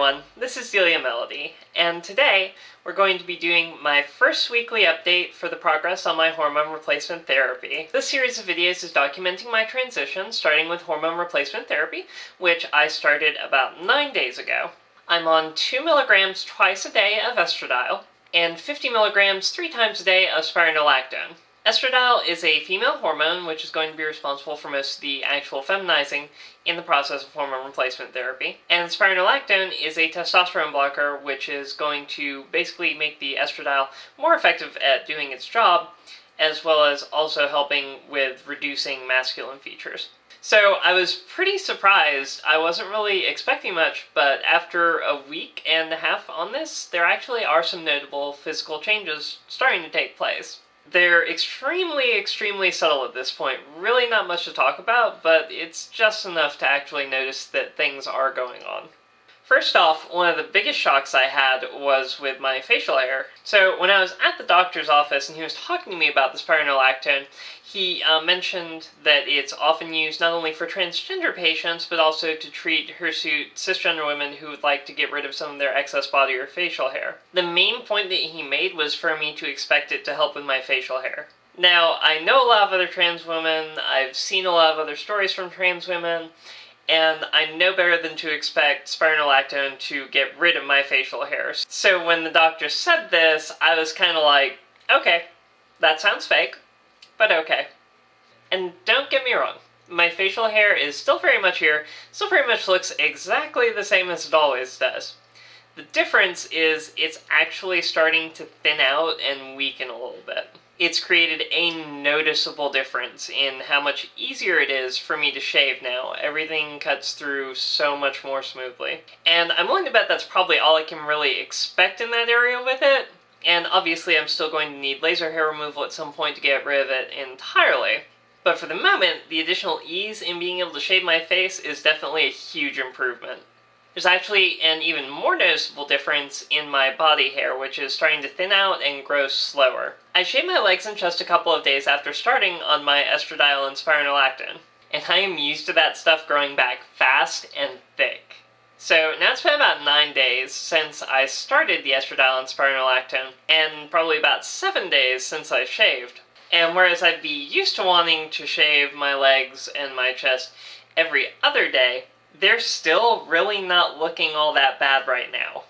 everyone, this is Delia Melody, and today we're going to be doing my first weekly update for the progress on my hormone replacement therapy. This series of videos is documenting my transition, starting with hormone replacement therapy, which I started about 9 days ago. I'm on 2 milligrams twice a day of estradiol, and 50 milligrams 3 times a day of spironolactone. Estradiol is a female hormone which is going to be responsible for most of the actual feminizing in the process of hormone replacement therapy. And spironolactone is a testosterone blocker which is going to basically make the estradiol more effective at doing its job, as well as also helping with reducing masculine features. So I was pretty surprised. I wasn't really expecting much, but after a week and a half on this, there actually are some notable physical changes starting to take place. They're extremely subtle at this point. Really not much to talk about, but it's just enough to actually notice that things are going on. First off, one of the biggest shocks I had was with my facial hair. So when I was at the doctor's office and he was talking to me about the spironolactone, he mentioned that it's often used not only for transgender patients, but also to treat hirsute cisgender women who would like to get rid of some of their excess body or facial hair. The main point that he made was for me to expect it to help with my facial hair. Now, I know a lot of other trans women, I've seen a lot of other stories from trans women, and I know better than to expect spironolactone to get rid of my facial hairs. So when the doctor said this, I was kind of like, okay, that sounds fake, but okay. And don't get me wrong, my facial hair is still very much here, still very much looks exactly the same as it always does. The difference is it's actually starting to thin out and weaken a little bit. It's created a noticeable difference in how much easier it is for me to shave now. Everything cuts through so much more smoothly. And I'm willing to bet that's probably all I can really expect in that area with it. And obviously I'm still going to need laser hair removal at some point to get rid of it entirely. But for the moment, the additional ease in being able to shave my face is definitely a huge improvement. There's actually an even more noticeable difference in my body hair, which is starting to thin out and grow slower. I shaved my legs and chest a couple of days after starting on my estradiol and spironolactone, and I am used to that stuff growing back fast and thick. So now it's been about 9 days since I started the estradiol and spironolactone, and probably about 7 days since I shaved. And whereas I'd be used to wanting to shave my legs and my chest every other day, they're still really not looking all that bad right now.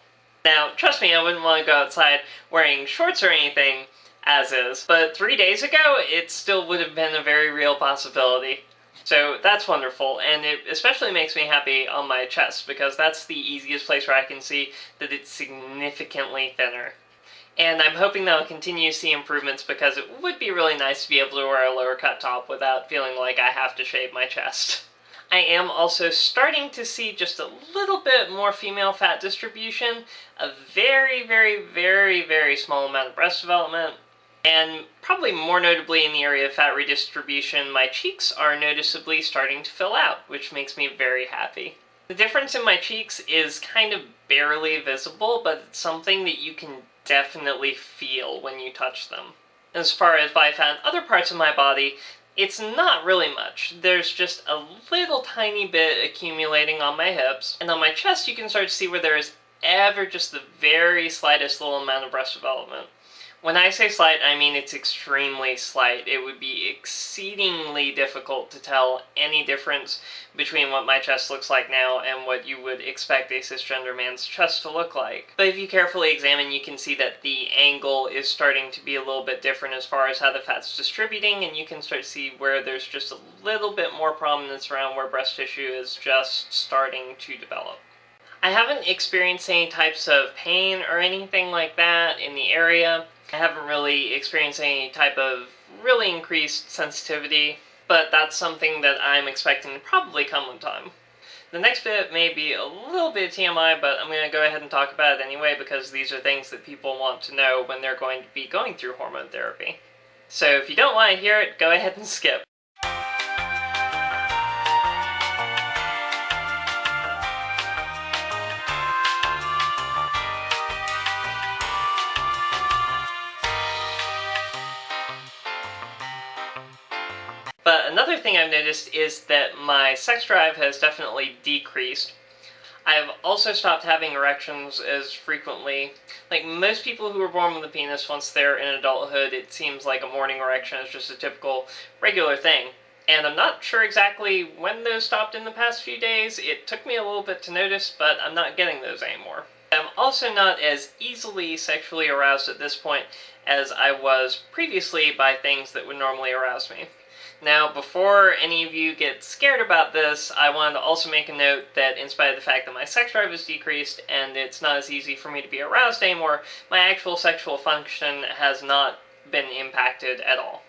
Now, trust me, I wouldn't want to go outside wearing shorts or anything, as is, but 3 days ago, it still would have been a very real possibility. So that's wonderful, and it especially makes me happy on my chest, because that's the easiest place where I can see that it's significantly thinner. And I'm hoping that I'll continue to see improvements, because it would be really nice to be able to wear a lower cut top without feeling like I have to shave my chest. I am also starting to see just a little bit more female fat distribution, a very small amount of breast development, and probably more notably in the area of fat redistribution, my cheeks are noticeably starting to fill out, which makes me very happy. The difference in my cheeks is kind of barely visible, but it's something that you can definitely feel when you touch them. As far as body fat in other parts of my body, it's not really much. There's just a little tiny bit accumulating on my hips, and on my chest you can start to see where there is ever just the very slightest little amount of breast development. When I say slight, I mean it's extremely slight. It would be exceedingly difficult to tell any difference between what my chest looks like now and what you would expect a cisgender man's chest to look like. But if you carefully examine, you can see that the angle is starting to be a little bit different as far as how the fat's distributing, and you can start to see where there's just a little bit more prominence around where breast tissue is just starting to develop. I haven't experienced any types of pain or anything like that in the area. I haven't really experienced any type of really increased sensitivity, but that's something that I'm expecting to probably come with time. The next bit may be a little bit TMI, but I'm going to go ahead and talk about it anyway, because these are things that people want to know when they're going to be going through hormone therapy. So if you don't want to hear it, go ahead and skip. But another thing I've noticed is that my sex drive has definitely decreased. I've also stopped having erections as frequently. Like most people who are born with a penis, once they're in adulthood, it seems like a morning erection is just a typical, regular thing. And I'm not sure exactly when those stopped in the past few days. It took me a little bit to notice, but I'm not getting those anymore. I'm also not as easily sexually aroused at this point as I was previously by things that would normally arouse me. Now, before any of you get scared about this, I wanted to also make a note that in spite of the fact that my sex drive has decreased and it's not as easy for me to be aroused anymore, my actual sexual function has not been impacted at all.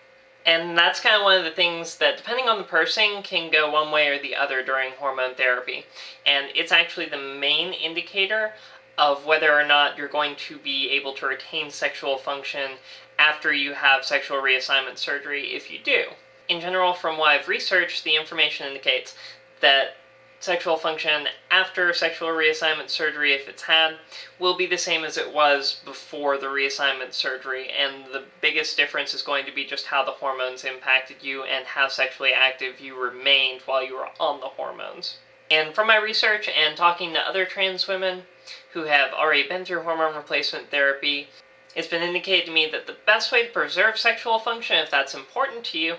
And that's kind of one of the things that, depending on the person, can go one way or the other during hormone therapy. And it's actually the main indicator of whether or not you're going to be able to retain sexual function after you have sexual reassignment surgery if you do. In general, from what I've researched, the information indicates that sexual function after sexual reassignment surgery, if it's had, will be the same as it was before the reassignment surgery, and the biggest difference is going to be just how the hormones impacted you and how sexually active you remained while you were on the hormones. And from my research and talking to other trans women who have already been through hormone replacement therapy, it's been indicated to me that the best way to preserve sexual function, if that's important to you,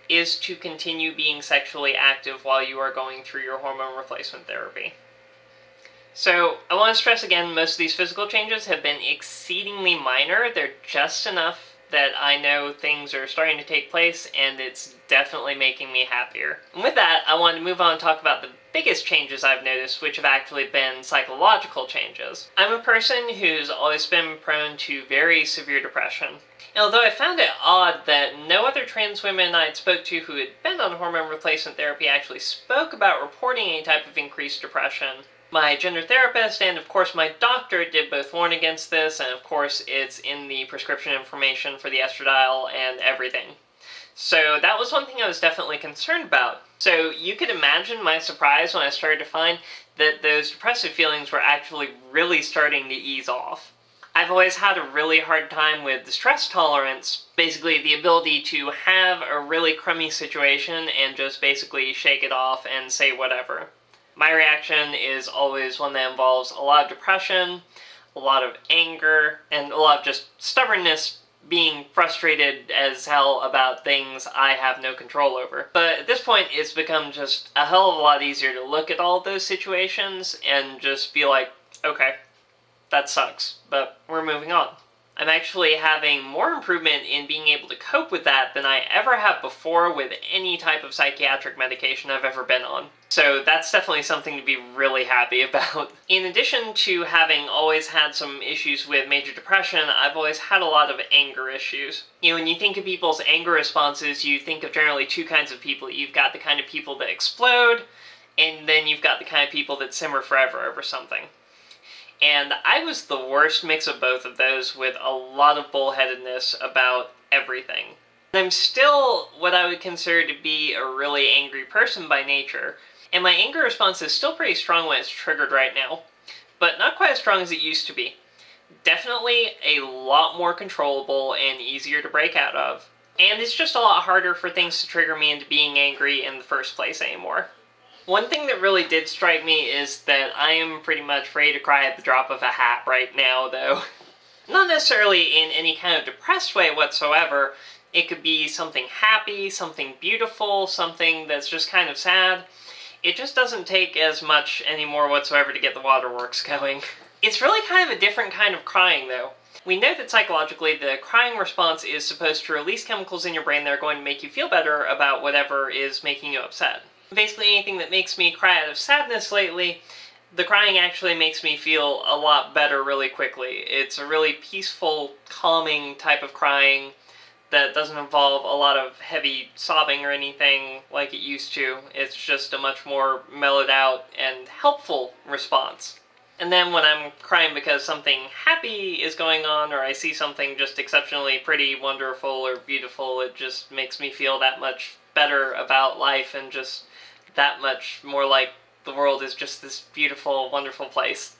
is to continue being sexually active while you are going through your hormone replacement therapy. So, I want to stress again, most of these physical changes have been exceedingly minor. They're just enough that I know things are starting to take place, and it's definitely making me happier. And with that, I want to move on and talk about the biggest changes I've noticed, which have actually been psychological changes. I'm a person who's always been prone to very severe depression. And although I found it odd that no other trans women I'd spoke to who had been on hormone replacement therapy actually spoke about reporting any type of increased depression, my gender therapist and of course my doctor did both warn against this, and of course it's in the prescription information for the estradiol and everything. So that was one thing I was definitely concerned about. So you could imagine my surprise when I started to find that those depressive feelings were actually really starting to ease off. I've always had a really hard time with the stress tolerance, basically the ability to have a really crummy situation and just basically shake it off and say whatever. My reaction is always one that involves a lot of depression, a lot of anger, and a lot of just stubbornness, being frustrated as hell about things I have no control over. But at this point, it's become just a hell of a lot easier to look at all of those situations and just be like, okay, that sucks, but we're moving on. I'm actually having more improvement in being able to cope with that than I ever have before with any type of psychiatric medication I've ever been on. So that's definitely something to be really happy about. In addition to having always had some issues with major depression, I've always had a lot of anger issues. You know, when you think of people's anger responses, you think of generally two kinds of people. You've got the kind of people that explode, and then you've got the kind of people that simmer forever over something. And I was the worst mix of both of those, with a lot of bullheadedness about everything. I'm still what I would consider to be a really angry person by nature, and my anger response is still pretty strong when it's triggered right now, but not quite as strong as it used to be. Definitely a lot more controllable and easier to break out of, and it's just a lot harder for things to trigger me into being angry in the first place anymore. One thing that really did strike me is that I am pretty much ready to cry at the drop of a hat right now, though. Not necessarily in any kind of depressed way whatsoever. It could be something happy, something beautiful, something that's just kind of sad. It just doesn't take as much anymore whatsoever to get the waterworks going. It's really kind of a different kind of crying, though. We know that psychologically the crying response is supposed to release chemicals in your brain that are going to make you feel better about whatever is making you upset. Basically anything that makes me cry out of sadness lately, the crying actually makes me feel a lot better really quickly. It's a really peaceful, calming type of crying that doesn't involve a lot of heavy sobbing or anything like it used to. It's just a much more mellowed out and helpful response. And then when I'm crying because something happy is going on, or I see something just exceptionally pretty, wonderful, or beautiful, it just makes me feel that much better about life and just that much more like the world is just this beautiful, wonderful place.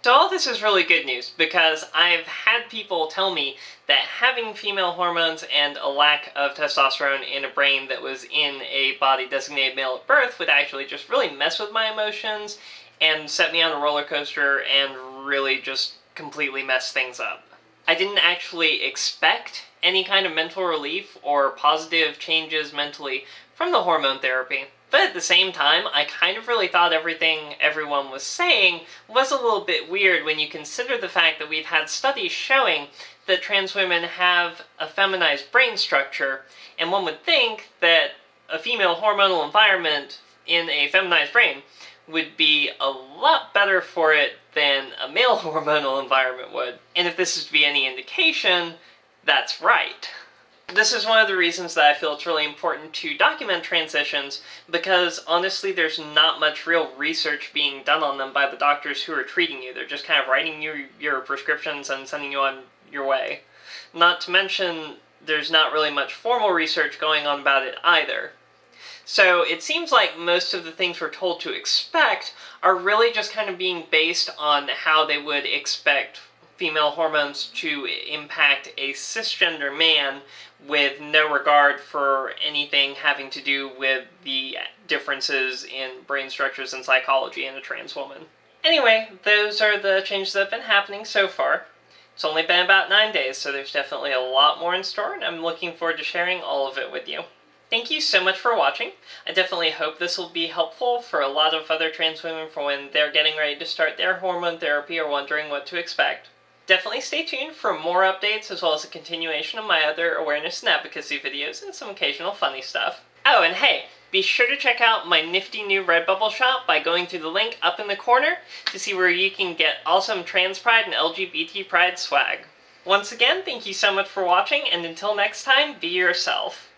So all this is really good news, because I've had people tell me that having female hormones and a lack of testosterone in a brain that was in a body designated male at birth would actually just really mess with my emotions and set me on a roller coaster and really just completely mess things up. I didn't actually expect any kind of mental relief or positive changes mentally from the hormone therapy. But at the same time, I kind of really thought everything everyone was saying was a little bit weird when you consider the fact that we've had studies showing that trans women have a feminized brain structure, and one would think that a female hormonal environment in a feminized brain would be a lot better for it than a male hormonal environment would. And if this is to be any indication, that's right. This is one of the reasons that I feel it's really important to document transitions, because honestly there's not much real research being done on them by the doctors who are treating you. They're just kind of writing you your prescriptions and sending you on your way. Not to mention, there's not really much formal research going on about it either. So it seems like most of the things we're told to expect are really just kind of being based on how they would expect female hormones to impact a cisgender man, with no regard for anything having to do with the differences in brain structures and psychology in a trans woman. Anyway, those are the changes that have been happening so far. It's only been about 9 days, so there's definitely a lot more in store, and I'm looking forward to sharing all of it with you. Thank you so much for watching. I definitely hope this will be helpful for a lot of other trans women for when they're getting ready to start their hormone therapy or wondering what to expect. Definitely stay tuned for more updates, as well as a continuation of my other awareness and advocacy videos and some occasional funny stuff. Oh, and hey, be sure to check out my nifty new Redbubble shop by going through the link up in the corner to see where you can get awesome trans pride and LGBT pride swag. Once again, thank you so much for watching, and until next time, be yourself.